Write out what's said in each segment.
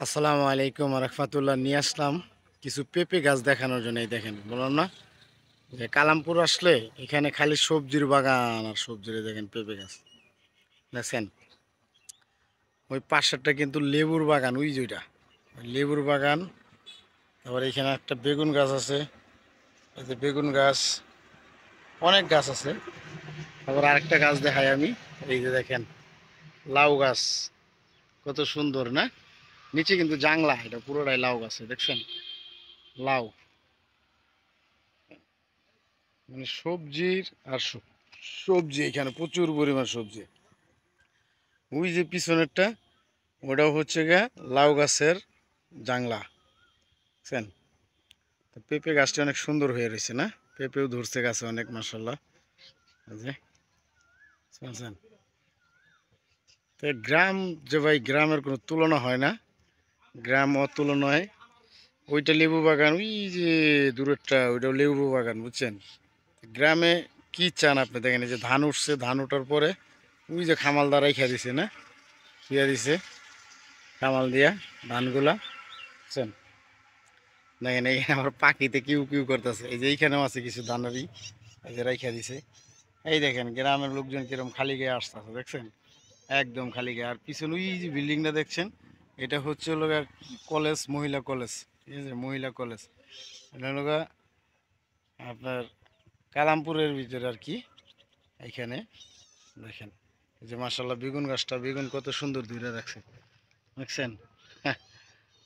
আসসালামু আলাইকুম রহমতুল্লাহ। নিয়ে আসলাম কিছু পেঁপে গাছ দেখানোর জন্য। এই দেখেন, বললাম না যে কালামপুর আসলে এখানে খালি সবজির বাগান আর সবজির। দেখেন পেঁপে গাছ দেখছেন, ওই পাশেরটা কিন্তু লেবুর বাগান, ওই যেটা লেবুর বাগান। তারপরে এখানে একটা বেগুন গাছ আছে, এই যে বেগুন গাছ, অনেক গাছ আছে। তারপর আরেকটা গাছ দেখাই আমি, এই যে দেখেন লাউ গাছ, কত সুন্দর না? নিচে কিন্তু জাংলা, এটা পুরোটাই লাউ গাছে, দেখছেন লাউ। মানে সবজির আর সবজি এখানে প্রচুর পরিমাণ সবজি। ওই যে পিছনেরটা, ওটাও হচ্ছে গিয়ে লাউ গাছের জাংলা, বুঝছেন? তো পেঁপে গাছটা অনেক সুন্দর হয়ে রয়েছে না? পেঁপেও ধরছে গাছে অনেক, মাসাল্লাহ। এই যে শুনছেন, তো গ্রাম, যে ভাই গ্রামের কোনো তুলনা হয় না, গ্রাম অতুলনীয়। ওইটা লেবু বাগান, ওই যে দূরেরটা ওইটাও লেবু বাগান, বুঝছেন? গ্রামে কি চান আপনি? দেখেন এই যে ধান উঠছে, ধান ওঠার পরে ওই যে খামাল দ্বারাই খেয়ে দিছে না, খেয়ে দিছে কামাল দিয়া ধানগুলা, বুঝছেন? দেখেন এইখানে আমার পাখিতে কিউ কিউ করতেছে। এই যে এইখানেও আছে কিছু ধানারি, এই যে রাইখা দিছে। এই দেখেন গ্রামের লোকজন কিরকম খালি গায়ে আসতেছে, দেখছেন? একদম খালি গায়ে। আর পিছনে ওই যে বিল্ডিংটা দেখছেন, এটা হচ্ছে হলো গিয়ে কলেজ, মহিলা কলেজ। ঠিক আছে, মহিলা কলেজ। এটা হলো গিয়ে আপনার কালামপুরের ভিতরে আর কি। এইখানে দেখেন এই যে মাসাল্লাহ বেগুন গাছটা, বেগুন কত সুন্দর ধরে রাখছে, দেখছেন?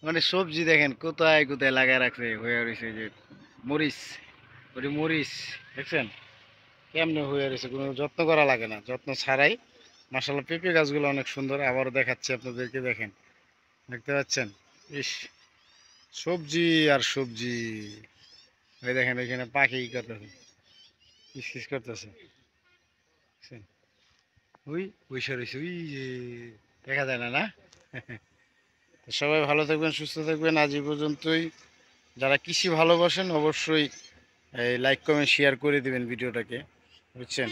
মানে সবজি দেখেন কোথায় কোথায় লাগায় রাখছে, হয়ে রয়েছে এই যে মরিচ, ওই মরিচ, দেখছেন কেমনে হয়ে রয়েছে? কোনো যত্ন করা লাগে না, যত্ন ছাড়াই। মাসাল্লাহ পেঁপে গাছগুলো অনেক সুন্দর। আবারও দেখাচ্ছি আপনাদেরকে, দেখেন, দেখতে পাচ্ছেন? ইস, সবজি আর সবজি। ওই দেখেন ওইখানে পাখি করতেছে, কিস করতেছে, দেখছেন? ওই বৈশা রয়েছে, ওই যে দেখা যায় না, না? তো সবাই ভালো থাকবেন, সুস্থ থাকবেন। আজ এই পর্যন্তই। যারা কৃষি ভালোবাসেন অবশ্যই এই লাইক কমেন্ট শেয়ার করে দিবেন ভিডিওটাকে, বুঝছেন?